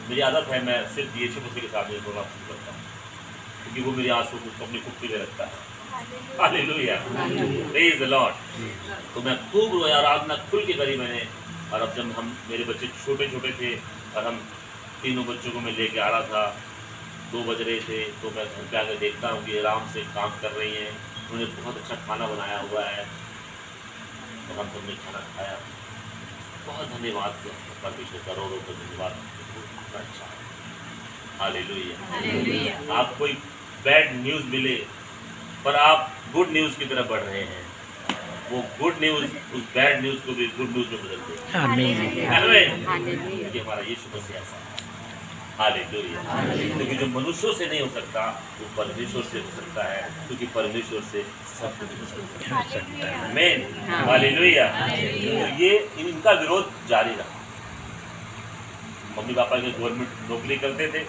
मेरी आदत है, मैं सिर्फ यीशु मसीह के साथ थोड़ा करता हूँ, क्योंकि वो मेरी आंसू को अपनी कुप्पी में रखता है। Hallelujah, praise the Lord. तो मैं खूब रोया, आराधना खुल के करी मैंने। और अब जब हम मेरे बच्चे छोटे छोटे थे और हम तीनों बच्चों को मैं लेके आ रहा था, 2 बज रहे थे, तो मैं घर पे आकर देखता हूँ कि आराम से काम कर रही हैं, उन्होंने बहुत अच्छा खाना बनाया हुआ है और हम सबने खाना खाया। बहुत धन्यवाद परमेश्वर, करोड़ों का धन्यवाद। अच्छा, हालेलुया। आप कोई बैड न्यूज़ मिले पर आप गुड न्यूज़ की तरफ बढ़ रहे हैं, वो गुड न्यूज़ उस बैड न्यूज़ को भी गुड न्यूज़ में बदल देगा। आमीन। ये हमारा यीशु मसीह ऐसा है। हालेलुया। क्योंकि जो मनुष्यों से नहीं हो सकता वो परमेश्वर से हो सकता है, क्योंकि परमेश्वर से सब कुछ हो सकता है। आमीन, हालेलुया। तो ये इनका विरोध जारी रहा। मम्मी पापा के गवर्नमेंट नौकरी करते थे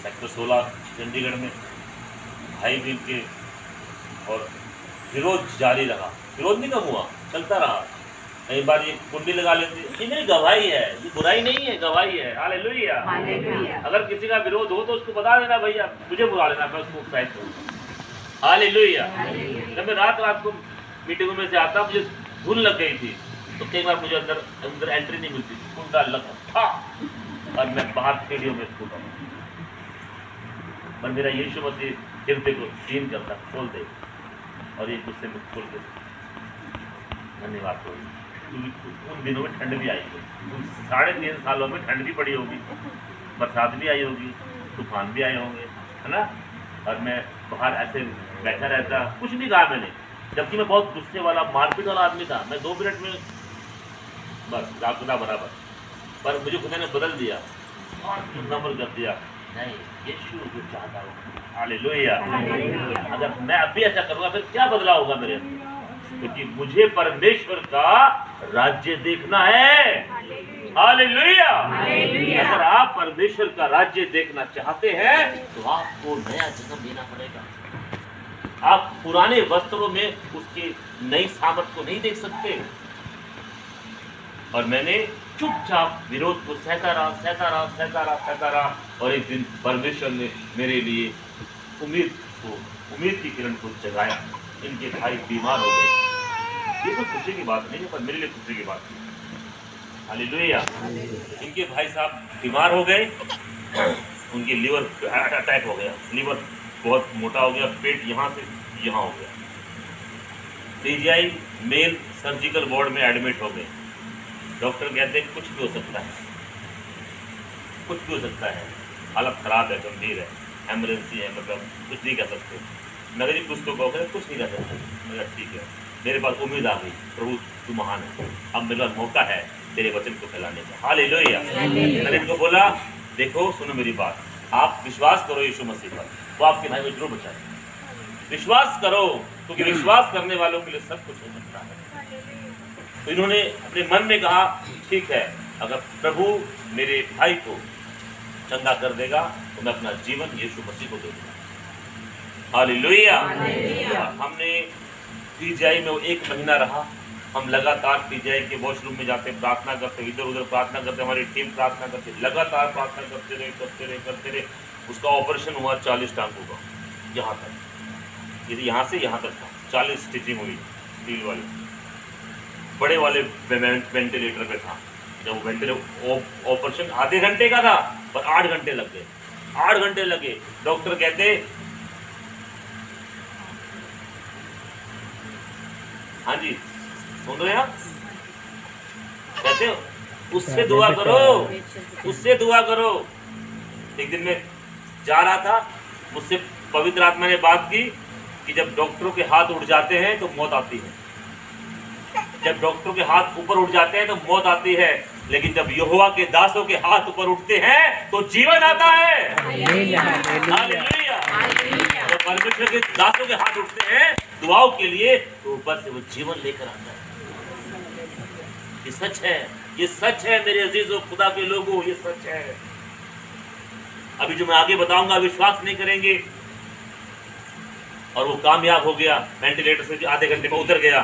सेक्टर 16 चंडीगढ़ में, भाई भी इनके, और विरोध जारी रहा। विरोध नहीं कम हुआ, चलता रहा। कई बार ये कुंडी लगा लेते, ये मेरी गवाही है, ये बुराई नहीं है, गवाही है। हालेलुया। अगर किसी का विरोध हो तो उसको बता देना, भैया मुझे बुला लेना, मैं उसको उत्साहित करूँगा। हालेलुया। जब मैं रात को मीटिंगों में से आता, मुझे धुन लग गई थी, तो कई बार मुझे अंदर एंट्री नहीं मिलती, कुंडा लगा और मैं बाहर सीढ़ियों में कूदा। पर मेरा यीशु मसीह हृदय को छीन करता, खोल दे, और ये गुस्से में खोल दे। धन्यवाद हो। उन दिनों में ठंड भी आई होगी, उन 3.5 सालों में ठंड भी पड़ी होगी, बरसात भी आई होगी, तूफान भी आए होंगे, है ना। और मैं बाहर ऐसे बैठा रहता, कुछ नहीं कहा मैंने, जबकि मैं बहुत गुस्से वाला, मारपीट वाला आदमी था। मैं 2 मिनट में बस दाखुदा बराबर, पर मुझे खुदा ने बदल दिया और नम्र कर दिया। नहीं, यीशु जो चाहता हूँ। हालेलुया। अगर मैं अभी ऐसा करूँगा फिर क्या बदला होगा मेरे अंदर, क्योंकि मुझे परमेश्वर का राज्य देखना है। हालेलुया। अगर आप परमेश्वर का राज्य देखना चाहते हैं तो आपको नया जन्म लेना पड़ेगा। आप पुराने वस्त्रों में उसकी नई सामर्थ को नहीं देख सकते। और मैंने चुपचाप विरोध को सहता रहा, और एक दिन परमेश्वर ने मेरे लिए उम्मीद की किरण को जगाया। इनके भाई बीमार हो गए, ये तो खुशी की बात नहीं है, पर मेरे लिए खुशी की बात थी। हालेलुया। इनके भाई साहब बीमार हो गए, उनकी लीवर अटैक हो गया, लीवर बहुत मोटा हो गया, पेट यहाँ से यहाँ हो गया। पीजीआई मेल सर्जिकल वार्ड में एडमिट हो गए। डॉक्टर कहते हैं कुछ भी हो सकता है, कुछ भी हो सकता है, हालत खराब है, गंभीर है, एमरजेंसी है, मतलब कुछ नहीं कर सकते। मगर जी कुछ तो कहोगे, कुछ नहीं कर सकते। मगर ठीक है, मेरे पास उम्मीद आ गई, प्रभु तू महान है, अब मेरा मौका है तेरे वचन को फैलाने का। हालेलुया। मैंने इनको बोला, देखो सुनो मेरी बात, आप विश्वास करो यीशु मसीह पर, वो आपके भाई को जरूर बचाए। विश्वास करो, क्योंकि विश्वास करने वालों के लिए सब कुछ हो सकता है। तो इन्होंने अपने मन में कहा, ठीक है, अगर प्रभु मेरे भाई को चंगा कर देगा तो मैं अपना जीवन यीशु मसीह को दे दूंगा। हालेलुया। हमने पीजीआई में 1 महीना रहा। हम लगातार पीजीआई के वॉशरूम में जाते, प्रार्थना करते, इधर उधर प्रार्थना करते, हमारी टीम प्रार्थना करते, लगातार प्रार्थना करते रहे। उसका ऑपरेशन हुआ 40 टांगों का, यहाँ तक, यदि यहाँ से यहाँ तक था, 40 स्टिचिंग हुई, स्टील वाली, बड़े वाले वेंटिलेटर पे था। जब वेंटिलेटर ऑपरेशन आधे घंटे का था, पर 8 घंटे लग गए, 8 घंटे लगे। डॉक्टर कहते, हाँ जी सुन रहे हैं आप, कहते उससे दुआ करो, उससे दुआ करो। एक दिन मैं जा रहा था, मुझसे पवित्र आत्मा ने बात की कि जब डॉक्टरों के हाथ उठ जाते हैं तो मौत आती है। जब डॉक्टरों के हाथ ऊपर उठ जाते हैं तो मौत आती है, लेकिन जब यहोवा के दासों के हाथ ऊपर उठते हैं तो जीवन आता है। हालेलुया। जब परमेश्वर के दासों के हाथ उठते हैं दुआओं के लिए, तो ऊपर से वो जीवन लेकर आता है। ये सच है, ये सच है मेरे अजीजों, खुदा के लोगों, ये सच है। अभी जो मैं आगे बताऊंगा विश्वास नहीं करेंगे। और वो कामयाब हो गया, वेंटिलेटर से आधे घंटे में उतर गया,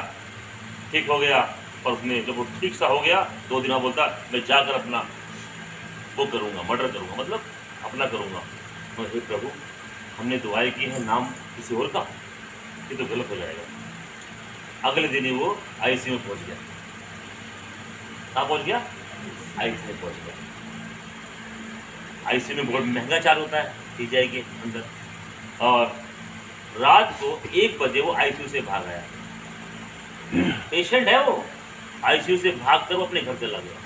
ठीक हो गया। और उसने जब वो ठीक सा हो गया, 2 दिन बोलता मैं जाकर अपना वो करूँगा, मर्डर करूँगा, मतलब अपना करूँगा। तो हे प्रभु, हमने दुआएं की है नाम किसी और का, ये तो गलत हो जाएगा। अगले दिन ही वो आईसीयू में पहुँच गया। कहाँ पहुँच गया? आईसीयू में पहुँच गया। आईसीयू में बहुत महंगा चार्ज होता है पीजीआई के अंदर, और रात को 1 बजे वो आईसीयू से भाग आया। पेशेंट है वो, आईसीयू से भाग कर वो अपने घर चला गया।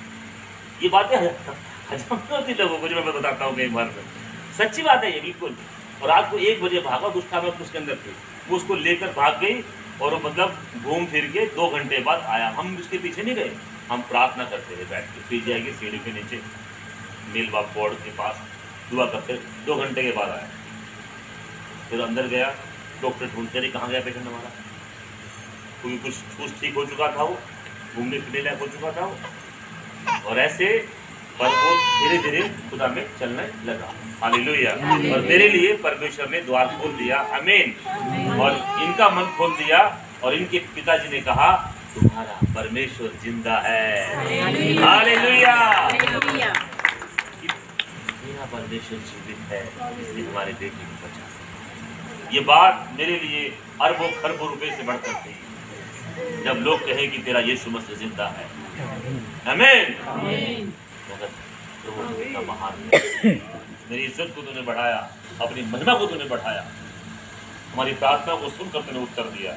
ये बातें हजम नहीं होती लोगों को, जो मैं बताता हूँ कई बार में, सच्ची बात है ये बिल्कुल। और रात को 1 बजे भागा, दुष्टा में उसके अंदर थी, वो उसको लेकर भाग गई, और वो मतलब घूम फिर के 2 घंटे बाद आया। हम उसके पीछे नहीं गए, हम प्रार्थना करते थे बैठ के पीजीआई की सीढ़ी के नीचे, मेल बाप बोर्ड के पास दुआ करते। 2 घंटे के बाद आया। फिर अंदर गया, डॉक्टर ढूंढते रहे कहाँ गया पेशेंट हमारा, क्योंकि कुछ ठीक हो चुका था, वो घूमने फिरने लायक हो चुका था वो। और ऐसे पर वो धीरे धीरे खुदा में चलने लगा। हालेलुया। और मेरे लिए परमेश्वर ने द्वार खोल दिया, आमीन। और इनका मन खोल दिया, और इनके पिताजी ने कहा तुम्हारा परमेश्वर जिंदा है। हालेलुया। मेरा परमेश्वर जीवित है, इसलिए हमारे बेटे को बचा। ये बात मेरे लिए अरबों खरबों रुपए से बढ़कर थी, जब लोग कहे कि तेरा यीशु मसीह जिंदा है। आमीन। तो महान मेरी इज्जत को तूने बढ़ाया, अपनी महिमा को तूने बढ़ाया, हमारी प्रार्थना को सुनकर तूने उत्तर दिया,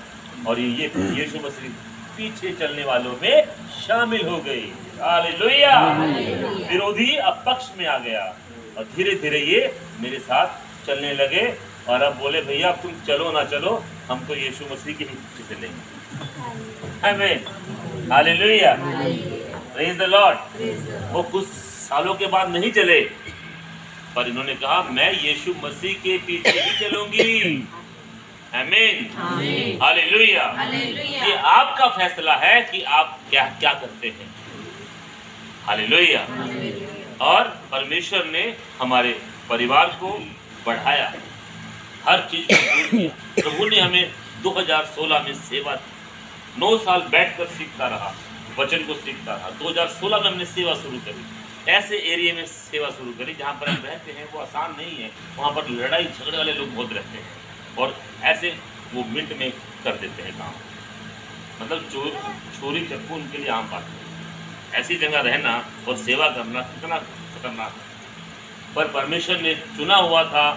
और ये यीशु मसीह पीछे चलने वालों में शामिल हो गई। हालेलुया। विरोधी अब पक्ष में आ गया, और धीरे धीरे ये मेरे साथ चलने लगे। और अब बोले भैया तुम चलो ना चलो, हम तो यीशु मसीह के ही पीछे चलेंगे। आमीन। हालेलुया। Praise the Lord. वो कुछ सालों के बाद नहीं चले, पर इन्होंने कहा मैं यीशु मसीह के पीछे ही चलूंगी। आमीन। हालेलुया। ये आपका फैसला है कि आप क्या क्या करते हैं। हालेलुया। और परमेश्वर ने हमारे परिवार को बढ़ाया, हर चीज को दूर किया। प्रभु ने हमें 2016 में सेवा दी। 9 साल बैठकर सीखता रहा, वचन को सीखता रहा। 2016 में हमने सेवा शुरू करी। ऐसे एरिया में सेवा शुरू करी जहाँ पर हम रहते हैं वो आसान नहीं है, वहाँ पर लड़ाई झगड़े वाले लोग बहुत रहते हैं, और ऐसे वो मिनट में कर देते हैं काम, मतलब चोरी चक्कू उनके लिए आम बात है। ऐसी जगह रहना और सेवा करना कितना खतरनाक है। पर परमेश्वर ने चुना हुआ था,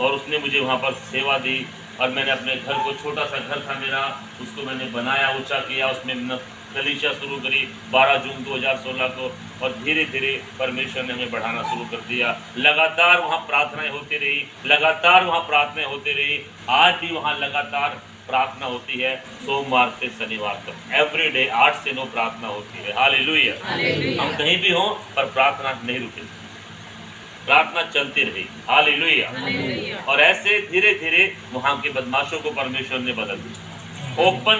और उसने मुझे वहाँ पर सेवा दी। और मैंने अपने घर को, छोटा सा घर था मेरा, उसको मैंने बनाया, ऊंचा किया, उसमें कलीसिया शुरू करी 12 जून 2016 को। और धीरे धीरे परमेश्वर ने हमें बढ़ाना शुरू कर दिया। लगातार वहाँ प्रार्थनाएं होती रही, लगातार वहाँ प्रार्थनाएं होती रही। आज भी वहाँ लगातार प्रार्थना होती है, सोमवार से शनिवार तक एवरीडे 8 से 9 प्रार्थना होती है। हालेलुया। हम कहीं भी हों पर प्रार्थना नहीं रुके, प्रार्थना चलती रही। हालेलुया। और ऐसे धीरे धीरे वहाँ के बदमाशों को परमेश्वर ने बदल दिया। ओपन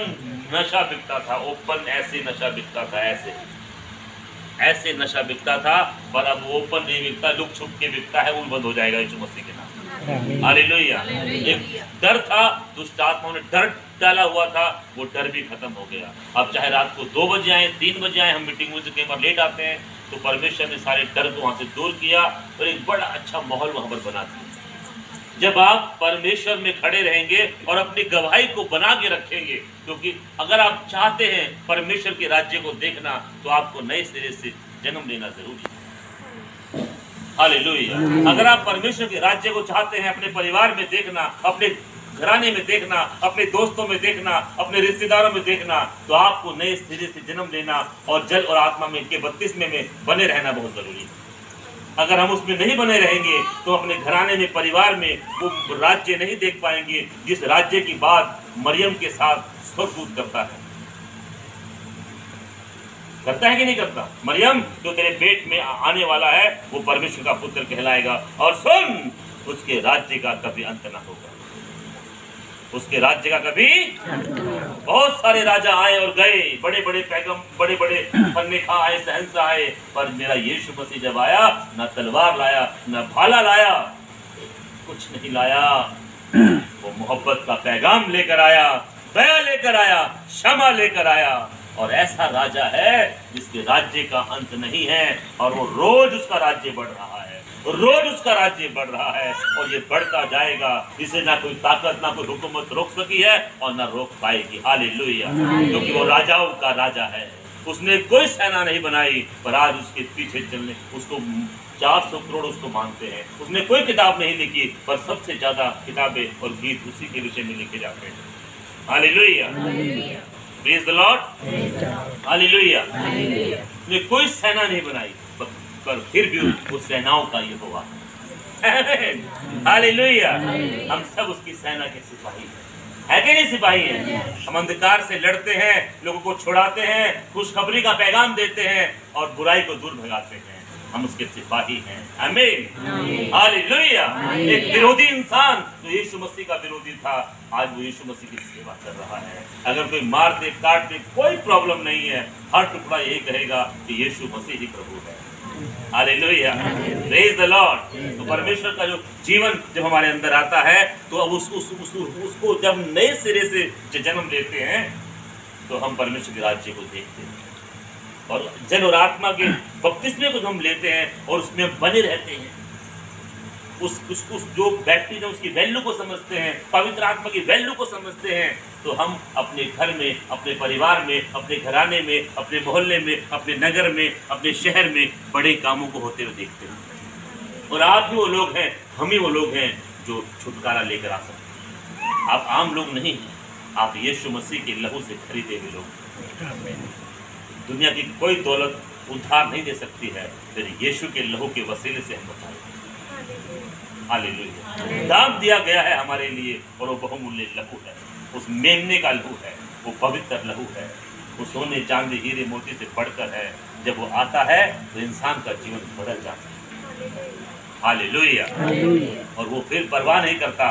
नशा बिकता था, ओपन ऐसे नशा बिकता था, ऐसे नशा बिकता था, पर अब ओपन नहीं बिकता, लुक छुप के बिकता है। वो बंद हो जाएगा यीशु मसीह के नाम। हालेलुया। एक डर था, दुष्ट आत्माओं ने डर डाला हुआ था, वो डर भी खत्म हो गया। अब चाहे रात को 2 बजे आए, 3 बजे आए, हम मीटिंग में कई बार लेट आते हैं, तो परमेश्वर ने सारे डर को वहाँ से दूर किया, और एक बड़ा अच्छा माहौल वहाँ पर बना दिया। जब आप परमेश्वर में खड़े रहेंगे और अपनी गवाही को बना के रखेंगे, क्योंकि अगर आप चाहते हैं परमेश्वर के राज्य को देखना, तो आपको नए सिरे से जन्म लेना जरूरी है। हालेलुया। अगर आप परमेश्वर के राज्य को चाहते हैं, अपने परिवार में देखना, अपने घराने में देखना, अपने दोस्तों में देखना, अपने रिश्तेदारों में देखना, तो आपको नए सिरे से जन्म लेना और जल और आत्मा में के बपतिस्मे में बने रहना बहुत जरूरी है। अगर हम उसमें नहीं बने रहेंगे तो अपने घराने में, परिवार में वो राज्य नहीं देख पाएंगे, जिस राज्य की बात मरियम के साथ स्वर्गदूत करता है। करता है कि नहीं करता? मरियम, जो तेरे पेट में आने वाला है वो परमेश्वर का पुत्र कहलाएगा, और सुन, उसके राज्य का कभी अंत ना होगा, उसके राज्य का कभी। बहुत सारे राजा आए और गए, बड़े बड़े पैगम, बड़े बड़े फन्नेखा आए, सहंसा आए, पर मेरा यीशु मसीह जब आया, ना तलवार लाया, ना भाला लाया, कुछ नहीं लाया। वो मोहब्बत का पैगाम लेकर आया, दया लेकर आया, क्षमा लेकर आया, और ऐसा राजा है जिसके राज्य का अंत नहीं है, और वो रोज उसका राज्य बढ़ रहा है, रोज उसका राज्य बढ़ रहा है, और ये बढ़ता जाएगा। इसे ना कोई ताकत, ना कोई हुकूमत रोक सकी है और ना रोक पाएगी। हालेलुया। क्योंकि वो राजाओं का राजा है। उसने कोई सेना नहीं बनाई, पर आज उसके पीछे चलने उसको 400 करोड़ उसको मानते हैं। उसने कोई किताब नहीं लिखी, पर सबसे ज्यादा किताबें और गीत उसी के विषय में लिखे जाते हैं। Hallelujah, praise the Lord, hallelujah. उसने कोई सेना नहीं बनाई, पर फिर भी वो सेनाओं का ये हुआ। हालेलुया। हम सब उसकी सेना के सिपाही है कि नहीं? सिपाही हैं। हम अंधकार से लड़ते हैं, लोगों को छुड़ाते हैं, खुशखबरी का पैगाम देते हैं और बुराई को दूर भगाते हैं। हम उसके सिपाही हैं। आमीन, हालेलुया। एक विरोधी इंसान जो यीशु मसीह का विरोधी था, आज वो यीशु मसीह की सेवा कर रहा है। अगर कोई मार दे, काट दे, कोई प्रॉब्लम नहीं है। हर टुकड़ा यही कहेगा कि यीशु मसीह ही प्रभु है। Hallelujah, praise the Lord. तो परमेश्वर का जो जीवन जब हमारे अंदर आता है, तो अब उसको जब नए सिरे से जन्म लेते हैं, तो हम परमेश्वर के राज्य को देखते हैं और जल और आत्मा के बपतिस्मे को हम लेते हैं और उसमें बने रहते हैं। उस जो बैटरी उसकी वैल्यू को समझते हैं, पवित्र आत्मा की वैल्यू को समझते हैं, तो हम अपने घर में, अपने परिवार में, अपने घराने में, अपने मोहल्ले में, अपने नगर में, अपने शहर में बड़े कामों को होते हुए देखते हैं। और आप ही वो लोग हैं, हम ही वो लोग हैं जो छुटकारा लेकर आ सकते हैं। आप आम लोग नहीं हैं, आप यीशु मसीह के लहू से खरीदे हुए लोग। दुनिया की कोई दौलत उधार नहीं दे सकती है, फिर यीशु के लहू के वसीले से हम बताएं। हालेलुया। दाम दिया गया है हमारे लिए, और वो बहुमूल्य लहू है। उस मेमने का लहू है, वो पवित्र लहू है, वो सोने चांदी हीरे मोती से बढ़कर है। जब वो आता है तो इंसान का जीवन बदल जाता है। हालेलुया। और वो फिर परवाह नहीं करता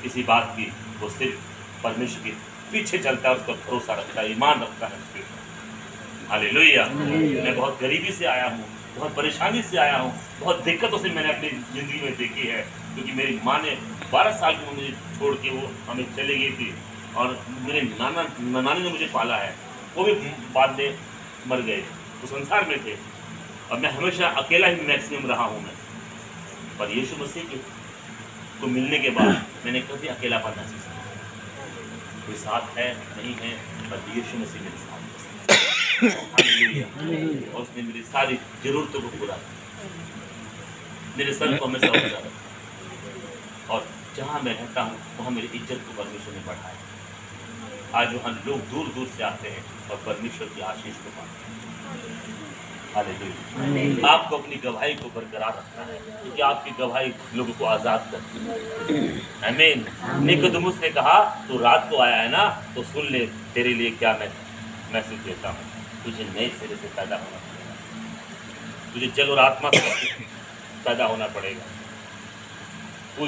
किसी बात की, वो सिर्फ परमेश्वर के पीछे चलता है, उसका भरोसा रखता है, ईमान रखता है उसके ऊपर। हालेलुया। मैं बहुत गरीबी से आया हूँ, बहुत परेशानी से आया हूँ, बहुत दिक्कतों से मैंने अपनी ज़िंदगी में देखी है, क्योंकि मेरी माँ ने 12 साल की मुझे छोड़ के वो हमें चली गई थी, और मेरे नानी ने मुझे पाला है, वो भी बाद में मर गए, वो संसार में थे, और मैं हमेशा अकेला ही मैक्सिमम रहा हूँ मैं। पर यीशु मसीह के को मिलने के बाद मैंने कभी अकेलापन महसूस नहीं किया। कोई साथ है नहीं है, पर यीशु मसीह मेरे साथ है। और उसने मेरी सारी जरूरतों को पूरा किया, मेरे सर को हमेशा ऊंचा रखा, और जहाँ मैं रहता हूँ वहाँ मेरी इज्जत को परमेश्वर ने बढ़ाया। आज वहाँ लोग दूर दूर से आते हैं और परमेश्वर की आशीष को पाते हैं। हालेलुया। आपको अपनी गवाही को बरकरार रखना है, क्योंकि आपकी गवाही लोगों को आजाद करती है। आमीन। निकोदेमुस ने कहा, तू रात को आया है ना, तो सुन ले, तेरे लिए क्या मैं मैसेज देता हूँ। तुझे नए सिरे से पैदा होना पड़ेगा, तुझे जल और आत्मा से पैदा होना पड़ेगा। वो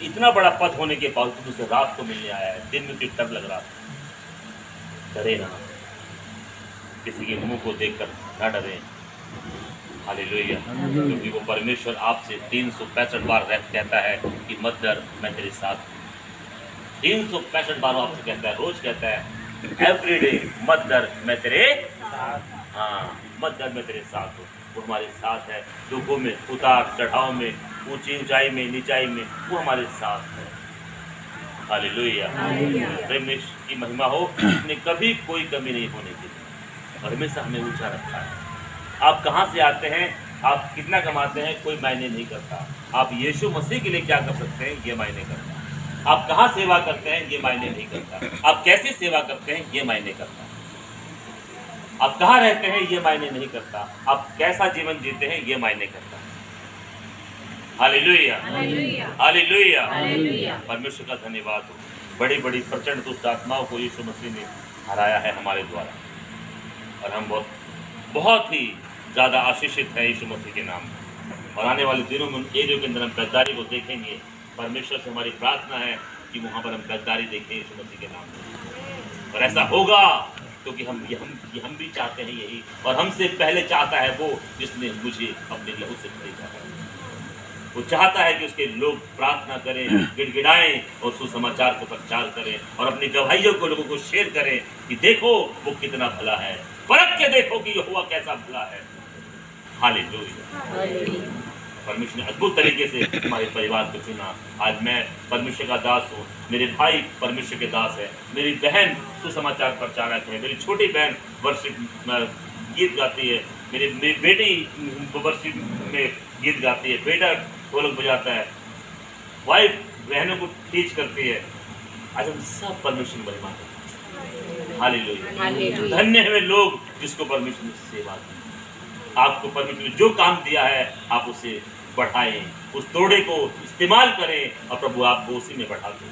इतना बड़ा पद होने के बावजूद उसे रात को मिलने आया है, दिन में डर लग रहा था। डरे ना, किसी के मुंह को देखकर ना डरे। हालेलुया। क्योंकि वो परमेश्वर आपसे 365 बार कहता है कि मत डर, मैं तेरे साथ हूँ। 365 बार आपसे कहता है, रोज कहता है, एवरी डे, मत डर मैं तेरे साथ, हाँ मत डर मैं तेरे साथ हूँ। वो हमारे साथ है, दुखों में, उतार चढ़ाव में, ऊंची ऊंचाई में, नीचाई में, वो हमारे साथ है। हालेलुया। परमेश्वर की महिमा हो। उसने कभी कोई कमी नहीं होने दी और हमेशा हमें ऊंचा रखा है। आप कहाँ से आते हैं, आप कितना कमाते हैं, कोई मायने नहीं करता। आप यीशु मसीह के लिए क्या कर सकते हैं, ये मायने करता है। आप कहाँ सेवा करते हैं, ये मायने नहीं करता। आप कैसे सेवा करते हैं, ये मायने करता है। आप कहाँ रहते हैं, ये मायने नहीं करता। आप कैसा जीवन जीते हैं, ये मायने करता है। Hallelujah, hallelujah. परमेश्वर का धन्यवाद हो। बड़ी बड़ी प्रचंड दुष्ट आत्माओं को यीशु मसीह ने हराया है हमारे द्वारा, और हम बहुत ही ज़्यादा आशीषित हैं यीशु मसीह के नाम में। और आने वाले दिनों में उन एरियो के अंदर हम गद्दारी को देखेंगे। परमेश्वर से हमारी प्रार्थना है कि वहाँ पर हम गद्दारी देखें यीशु मसीह के नाम में, और ऐसा होगा क्योंकि हम भी चाहते हैं यही, और हमसे पहले चाहता है वो जिसने मुझे अपने लहू से खरीदा है। वो चाहता है कि उसके लोग प्रार्थना करें, गिड़गिड़ाएं और सुसमाचार को प्रचार करें और अपनी गवाहियों को लोगों को शेयर करें कि देखो वो कितना भला है, परख के देखो कि यहोवा कैसा भला है। हालेलुया। परमेश्वर ने अद्भुत तरीके से हमारे परिवार को चुना। आज मैं परमेश्वर का दास हूँ, मेरे भाई परमेश्वर के दास है, मेरी बहन सुसमाचार प्रचारक है, मेरी छोटी बहन वर्शिप गीत गाती है, मेरी बेटी वर्शिप में गीत गाती है, बेटा ढोलक बजाता है, वाइफ बहनों को टीच करती है। आज हम सब परमेश्वर की महिमा करते हैं। हालेलुया। धन्य है वे लोग जिसको परमेश्वर ने सेवा दी। आपको परमेश्वर ने जो काम दिया है आप उसे बढ़ाएं, उस तोड़े को इस्तेमाल करें और प्रभु आपको उसी में बढ़ा दें।